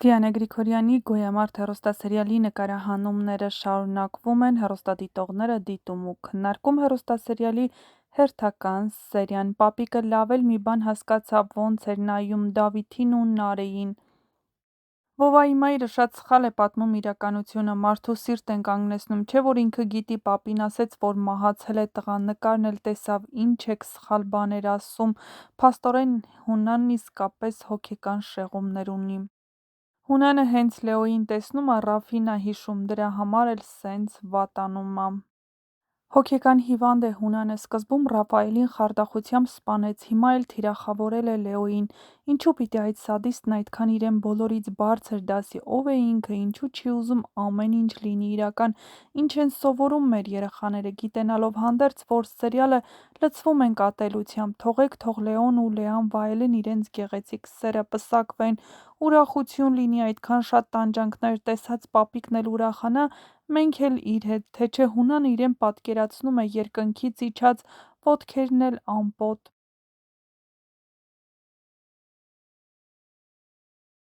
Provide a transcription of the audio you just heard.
Դիանա Գրիգորյանի «Գոյամարտ» հեռուստասերիալի նկարահանումները շարունակվում են, հեռուստադիտողները դիտում ու քննարկում հեռուստասերիալի հերթական սերիան։ Պապիկը լավ էլ մի բան հասկացավ՝ ոնց էր նայում Դավիթին ու Նարեին։ Վովայի մայրը շատ սխալ է պատմում իրականությունը, մարդու սիրտ են կանգնեցնում, չէ՞ որ ինքը գիտի, պապին ասեց, որ մահացել է տղան, նկարն էլ տեսավ, ինչ եք սխալ բաներ ասում, փաստորեն Հունանն իսկապես հոգեկան շեղումներ ունի։ Հունանը հենց Լեոյին տեսնում ա, Ռաֆին ա հիշում, դրա համար էլ սենց վատանում ա։ Հոգեկան հիվանդ է Հունանը, սկզբում Ռաֆայելին խարդախությամբ սպանեց, հիմա էլ թիրախավորել է Լեոյին։ Ինչու պիտի այդ սադիստն այդքան իրեն բոլորից բարձր դասի, ով է ինքը, ինչու չի ուզում ամեն ինչ լինի իրական, ինչ են սովորում մեր երեխաները, գիտենալով հանդերձ, որ սերիալը լցվում ենք ատելությամբ, թողեք թող Լեոն ու Լեան վայելեն իրենց գեղեցիկ սերը, պսակվեն, ուրախություն լինի, այդքան շատ տանջանքներ տեսած պապիկն էլ ուրախանա, մենք էլ իր հետ, թե չէ Հունանը իրեն պատկերացնում է երկնքից իջած, ոտքերն էլ ամպոտ։